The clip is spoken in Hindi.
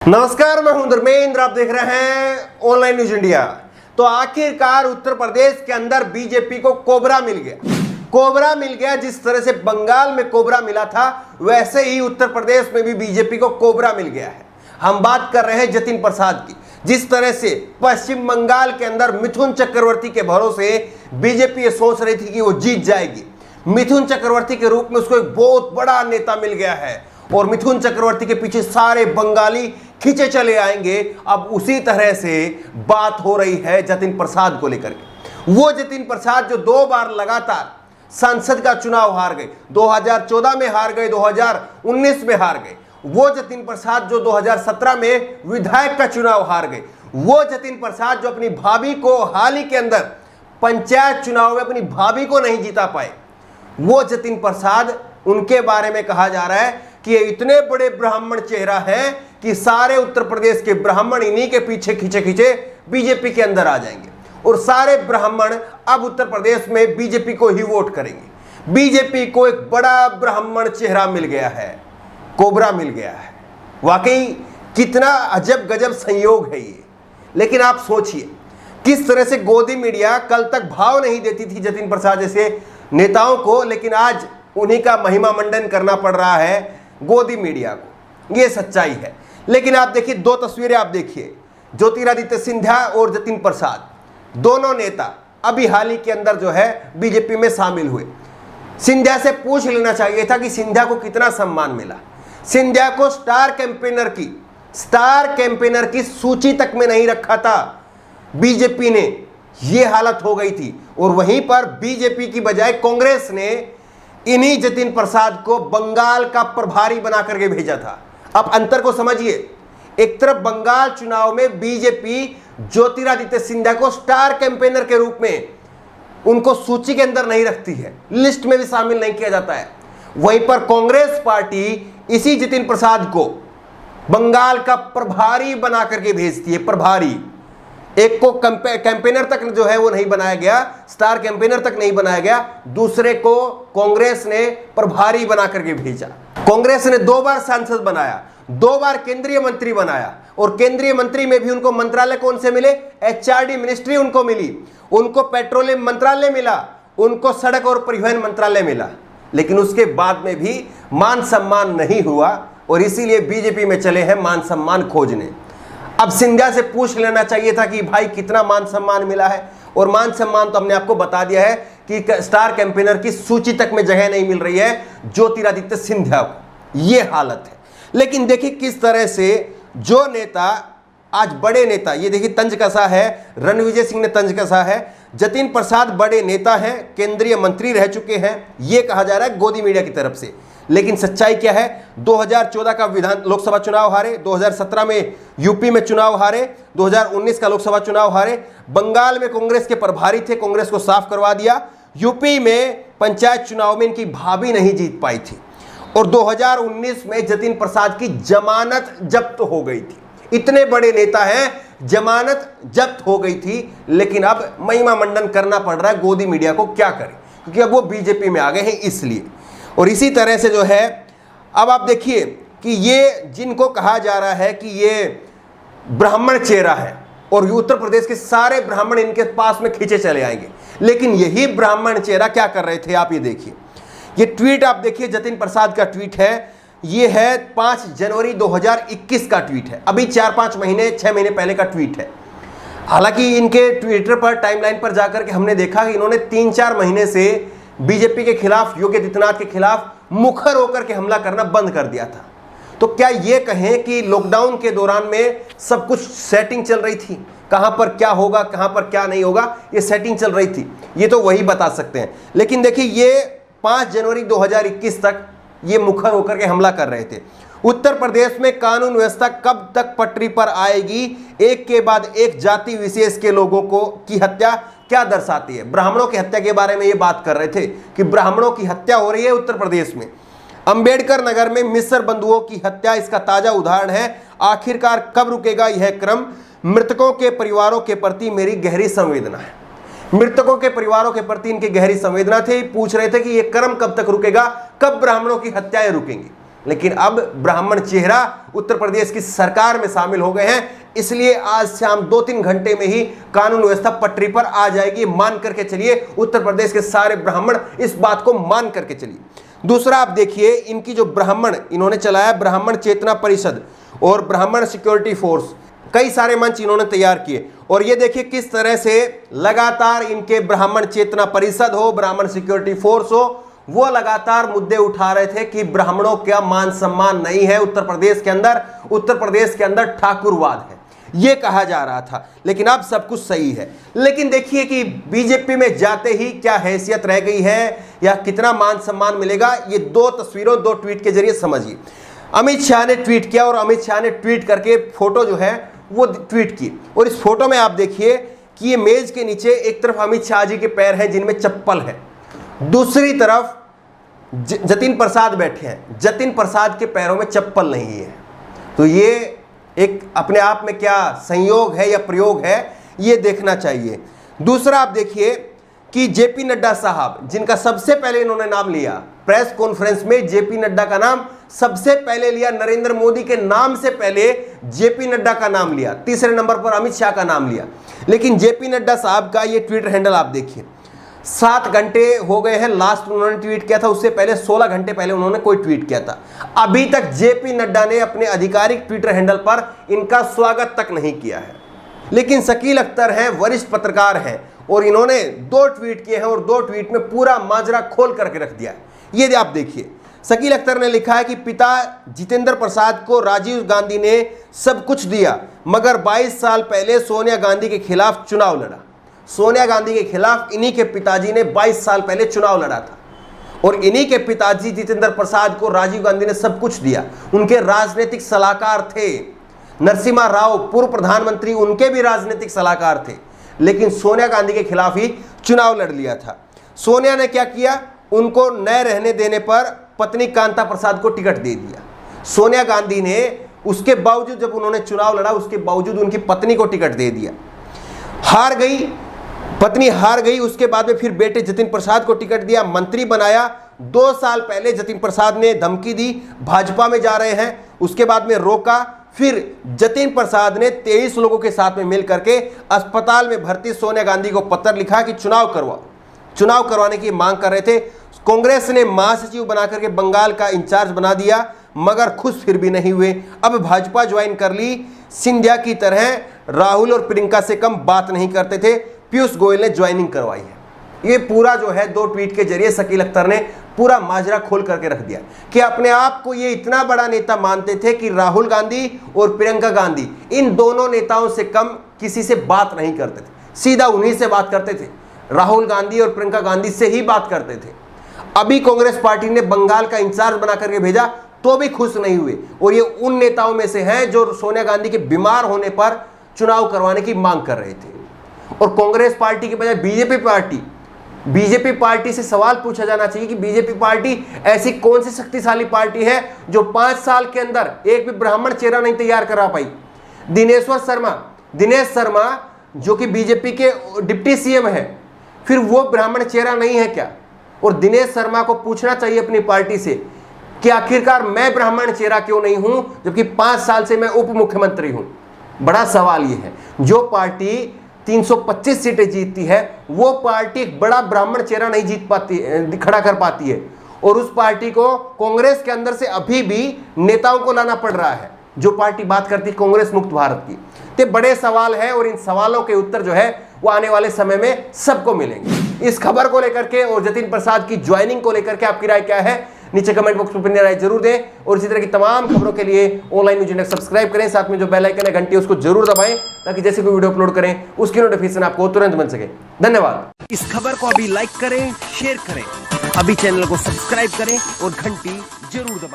नमस्कार, मैं हूं धर्मेंद्र। आप देख रहे हैं ऑनलाइन न्यूज इंडिया। तो आखिरकार उत्तर प्रदेश के अंदर बीजेपी को कोबरा मिल गया। कोबरा मिल गया। जिस तरह से बंगाल में कोबरा मिला था, वैसे ही उत्तर प्रदेश में भी बीजेपी को कोबरा मिल गया है। हम बात कर रहे हैं जतिन प्रसाद की। जिस तरह से पश्चिम बंगाल के अंदर मिथुन चक्रवर्ती के भरोसे बीजेपी ये सोच रही थी कि वो जीत जाएगी। मिथुन चक्रवर्ती के रूप में उसको एक बहुत बड़ा नेता मिल गया है और मिथुन चक्रवर्ती के पीछे सारे बंगाली खींचे चले आएंगे। अब उसी तरह से बात हो रही है जतिन प्रसाद को लेकर के। वो जतिन प्रसाद जो 2 बार लगातार संसद का चुनाव हार गए, 2014 में हार गए, 2019 में हार गए। वो जतिन प्रसाद जो 2017 में विधायक का चुनाव हार गए। वो जतिन प्रसाद जो अपनी भाभी को हाल ही के अंदर पंचायत चुनाव में अपनी भाभी को नहीं जीता पाए। वो जतिन प्रसाद, उनके बारे में कहा जा रहा है कि ये इतने बड़े ब्राह्मण चेहरा है कि सारे उत्तर प्रदेश के ब्राह्मण इन्हीं के पीछे खींचे खींचे बीजेपी के अंदर आ जाएंगे और सारे ब्राह्मण अब उत्तर प्रदेश में बीजेपी को ही वोट करेंगे। बीजेपी को एक बड़ा ब्राह्मण चेहरा मिल गया है, कोबरा मिल गया है। वाकई कितना अजब गजब संयोग है ये। लेकिन आप सोचिए किस तरह से गोदी मीडिया कल तक भाव नहीं देती थी जतिन प्रसाद जैसे नेताओं को, लेकिन आज उन्हीं का महिमा मंडन करना पड़ रहा है गोदी मीडिया को। यह सच्चाई है। लेकिन आप देखिए 2 तस्वीरें आप देखिए, ज्योतिरादित्य सिंधिया और जतिन प्रसाद, दोनों नेता अभी हाल ही के अंदर जो है बीजेपी में शामिल हुए। सिंधिया से पूछ लेना चाहिए था कि सिंधिया को कितना सम्मान मिला। सिंधिया को स्टार कैंपेनर की सूची तक में नहीं रखा था बीजेपी ने। यह हालत हो गई थी और वहीं पर बीजेपी की बजाय कांग्रेस ने इन्हीं जतिन प्रसाद को बंगाल का प्रभारी बना करके भेजा था। अब अंतर को समझिए। एक तरफ बंगाल चुनाव में बीजेपी ज्योतिरादित्य सिंधिया को स्टार कैंपेनर के रूप में उनको सूची के अंदर नहीं रखती है, लिस्ट में भी शामिल नहीं किया जाता है। वहीं पर कांग्रेस पार्टी इसी जतिन प्रसाद को बंगाल का प्रभारी बना करके भेजती है। प्रभारी, एक को कैंपेनर तक जो है वो नहीं बनाया गया, स्टार कैंपेनर तक नहीं बनाया गया, दूसरे को कांग्रेस ने प्रभारी बना करके भेजा। कांग्रेस ने 2 बार सांसद बनाया, 2 बार केंद्रीय मंत्री बनाया और केंद्रीय मंत्री में भी उनको मंत्रालय कौन से मिले? एचआरडी मिनिस्ट्री उनको मिली, उनको पेट्रोलियम मंत्रालय मिला, उनको सड़क और परिवहन मंत्रालय मिला। लेकिन उसके बाद में भी मान सम्मान नहीं हुआ और इसीलिए बीजेपी में चले हैं मान सम्मान खोजने। अब सिंधिया से पूछ लेना चाहिए था कि भाई कितना मान सम्मान मिला है, और मान सम्मान तो हमने आपको बता दिया है कि स्टार कैंपेनर की सूची तक में जगह नहीं मिल रही है ज्योतिरादित्य सिंधिया को। यह हालत है। लेकिन देखिए किस तरह से जो नेता आज बड़े नेता, ये देखिए तंज कसा है, रणविजय सिंह ने तंज कसा है। जतिन प्रसाद बड़े नेता हैं, केंद्रीय मंत्री रह चुके हैं, यह कहा जा रहा है गोदी मीडिया की तरफ से। लेकिन सच्चाई क्या है? 2014 का लोकसभा चुनाव हारे, 2017 में यूपी में चुनाव हारे, 2019 का लोकसभा चुनाव हारे। बंगाल में कांग्रेस के प्रभारी थे, कांग्रेस को साफ करवा दिया। यूपी में पंचायत चुनाव में इनकी भाभी नहीं जीत पाई थी और 2019 में जतिन प्रसाद की जमानत जब्त हो गई थी। इतने बड़े नेता हैं, जमानत जब्त हो गई थी। लेकिन अब महिमा मंडन करना पड़ रहा है गोदी मीडिया को। क्या करें, क्योंकि अब वो बीजेपी में आ गए हैं इसलिए। और इसी तरह से जो है अब आप देखिए कि ये जिनको कहा जा रहा है कि ये ब्राह्मण चेहरा है और उत्तर प्रदेश के सारे ब्राह्मण इनके पास में खींचे चले आएंगे, लेकिन यही ब्राह्मण चेहरा क्या कर रहे थे? आप ये देखिए, ये ट्वीट आप देखिए, जतिन प्रसाद का ट्वीट है। ये है 5 जनवरी 2021 का ट्वीट है। अभी 4-5 महीने 6 महीने पहले का ट्वीट है। हालांकि इनके ट्विटर पर टाइमलाइन पर जाकर के हमने देखा कि इन्होंने 3-4 महीने से बीजेपी के खिलाफ, योगी आदित्यनाथ के खिलाफ मुखर होकर के हमला करना बंद कर दिया था। तो क्या ये कहें कि लॉकडाउन के दौरान में सब कुछ सेटिंग चल रही थी? कहां पर क्या होगा, कहां पर क्या नहीं होगा, ये सेटिंग चल रही थी, ये तो वही बता सकते हैं। लेकिन देखिए ये 5 जनवरी 2021 तक ये मुखर होकर के हमला कर रहे थे। उत्तर प्रदेश में कानून व्यवस्था कब तक पटरी पर आएगी? एक के बाद एक जाति विशेष के लोगों को की हत्या क्या दर्शाती है? ब्राह्मणों की हत्या के बारे में ये बात कर रहे थे कि ब्राह्मणों की हत्या हो रही है उत्तर प्रदेश में। अंबेडकर नगर में मिस्र बंधुओं की हत्या इसका ताजा उदाहरण है। आखिरकार कब रुकेगा यह क्रम? मृतकों के परिवारों के प्रति मेरी गहरी संवेदना है। मृतकों के परिवारों के प्रति इनकी गहरी संवेदना थी। पूछ रहे थे कि यह क्रम कब तक रुकेगा, कब ब्राह्मणों की हत्याएं रुकेंगी। लेकिन अब ब्राह्मण चेहरा उत्तर प्रदेश की सरकार में शामिल हो गए हैं, इसलिए आज शाम 2-3 घंटे में ही कानून व्यवस्था पटरी पर आ जाएगी। मान करके चलिए, उत्तर प्रदेश के सारे ब्राह्मण इस बात को मान करके चलिए। दूसरा आप देखिए, इनकी जो ब्राह्मण इन्होंने चलाया, ब्राह्मण चेतना परिषद और ब्राह्मण सिक्योरिटी फोर्स, कई सारे मंच इन्होंने तैयार किए। और ये देखिए किस तरह से लगातार इनके ब्राह्मण चेतना परिषद हो, ब्राह्मण सिक्योरिटी फोर्स हो, वो लगातार मुद्दे उठा रहे थे कि ब्राह्मणों का मान सम्मान नहीं है उत्तर प्रदेश के अंदर, उत्तर प्रदेश के अंदर ठाकुरवाद है, ये कहा जा रहा था। लेकिन अब सब कुछ सही है। लेकिन देखिए कि बीजेपी में जाते ही क्या हैसियत रह गई है या कितना मान सम्मान मिलेगा, ये 2 तस्वीरों 2 ट्वीट के जरिए समझिए। अमित शाह ने ट्वीट किया और अमित शाह ने ट्वीट करके फोटो जो है वो ट्वीट की, और इस फोटो में आप देखिए कि ये मेज के नीचे एक तरफ अमित शाह जी के पैर हैं जिनमें चप्पल है, दूसरी तरफ जतिन प्रसाद बैठे हैं, जतिन प्रसाद के पैरों में चप्पल नहीं है। तो ये एक अपने आप में क्या संयोग है या प्रयोग है, ये देखना चाहिए। दूसरा आप देखिए कि जेपी नड्डा साहब, जिनका सबसे पहले इन्होंने नाम लिया प्रेस कॉन्फ्रेंस में, जेपी नड्डा का नाम सबसे पहले लिया, नरेंद्र मोदी के नाम से पहले जेपी नड्डा का नाम लिया, तीसरे नंबर पर अमित शाह का नाम लिया। लेकिन जेपी नड्डा साहब का ये ट्विटर हैंडल आप देखिए, 7 घंटे हो गए हैं लास्ट उन्होंने ट्वीट किया था, उससे पहले 16 घंटे पहले उन्होंने कोई ट्वीट किया था। अभी तक जेपी नड्डा ने अपने आधिकारिक ट्विटर हैंडल पर इनका स्वागत तक नहीं किया है। लेकिन शकील अख्तर हैं, वरिष्ठ पत्रकार हैं, और इन्होंने 2 ट्वीट किए हैं और 2 ट्वीट में पूरा माजरा खोल करके रख दिया है। ये आप देखिए, शकील अख्तर ने लिखा है कि पिता जितेंद्र प्रसाद को राजीव गांधी ने सब कुछ दिया, मगर 22 साल पहले सोनिया गांधी के खिलाफ चुनाव लड़ा। सोनिया गांधी के खिलाफ इन्हीं के पिताजी ने 22 साल पहले चुनाव लड़ा था, और इन्हीं के पिताजी जितेंद्र प्रसाद को राजीव गांधी ने सब कुछ दिया। उनके राजनीतिक सलाहकार थे, नरसिम्हा राव पूर्व प्रधानमंत्री, उनके भी राजनीतिक सलाहकार थे, लेकिन सोनिया गांधी के खिलाफ ही चुनाव लड़ लिया था। सोनिया ने क्या किया, उनको न रहने देने पर पत्नी कांता प्रसाद को टिकट दे दिया। सोनिया गांधी ने उसके बावजूद, जब उन्होंने चुनाव लड़ा, उसके बावजूद उनकी पत्नी को टिकट दे दिया। हार गई पत्नी, हार गई, उसके बाद में फिर बेटे जतिन प्रसाद को टिकट दिया, मंत्री बनाया। 2 साल पहले जतिन प्रसाद ने धमकी दी भाजपा में जा रहे हैं, उसके बाद में रोका। फिर जतिन प्रसाद ने 23 लोगों के साथ में मिल करके अस्पताल में भर्ती सोनिया गांधी को पत्र लिखा कि चुनाव करवाने की मांग कर रहे थे। कांग्रेस ने महासचिव बना करके बंगाल का इंचार्ज बना दिया, मगर खुश फिर भी नहीं हुए। अब भाजपा ज्वाइन कर ली। सिंधिया की तरह राहुल और प्रियंका से कम बात नहीं करते थे, पीयूष गोयल ने ज्वाइनिंग करवाई है। ये पूरा जो है 2 ट्वीट के जरिए शकील अख्तर ने पूरा माजरा खोल करके रख दिया कि अपने आप को ये इतना बड़ा नेता मानते थे कि राहुल गांधी और प्रियंका गांधी, इन दोनों नेताओं से कम किसी से बात नहीं करते थे, सीधा उन्हीं से बात करते थे, राहुल गांधी और प्रियंका गांधी से ही बात करते थे। अभी कांग्रेस पार्टी ने बंगाल का इंचार्ज बना करके भेजा तो भी खुश नहीं हुए, और ये उन नेताओं में से हैं जो सोनिया गांधी के बीमार होने पर चुनाव करवाने की मांग कर रहे थे। और कांग्रेस पार्टी के बजाय बीजेपी पार्टी से सवाल पूछा जाना चाहिए कि बीजेपी पार्टी ऐसी कौन सी शक्तिशाली पार्टी है जो 5 साल के अंदर एक भी ब्राह्मण चेहरा नहीं तैयार करा पाई। दिनेश शर्मा जो कि बीजेपी के डिप्टी सीएम है, फिर वो ब्राह्मण चेहरा नहीं है क्या? और दिनेश शर्मा को पूछना चाहिए अपनी पार्टी से कि आखिरकार मैं ब्राह्मण चेहरा क्यों नहीं हूं, जबकि 5 साल से मैं उप मुख्यमंत्री हूं। बड़ा सवाल ये है, जो पार्टी 325 सीटें जीतती है, वो पार्टी एक बड़ा ब्राह्मण चेहरा नहीं जीत पाती, खड़ा कर पाती है, और उस पार्टी को कांग्रेस के अंदर से अभी भी नेताओं को लाना पड़ रहा है, जो पार्टी बात करती है कांग्रेस मुक्त भारत की। तो बड़े सवाल है, और इन सवालों के उत्तर जो है वो आने वाले समय में सबको मिलेंगे। इस खबर को लेकर के और जतिन प्रसाद की ज्वाइनिंग को लेकर के आपकी राय क्या है, नीचे कमेंट बॉक्स में अपनी राय जरूर दें। और इसी तरह की तमाम खबरों के लिए ऑनलाइन न्यूज इंडेक्स सब्सक्राइब करें, साथ में जो बेल आइकन है घंटी उसको जरूर दबाएं, ताकि जैसे कोई वीडियो अपलोड करें उसकी नोटिफिकेशन आपको तुरंत मिल सके। धन्यवाद। इस खबर को अभी लाइक करें, शेयर करें, अभी चैनल को सब्सक्राइब करें और घंटी जरूर दबाएं।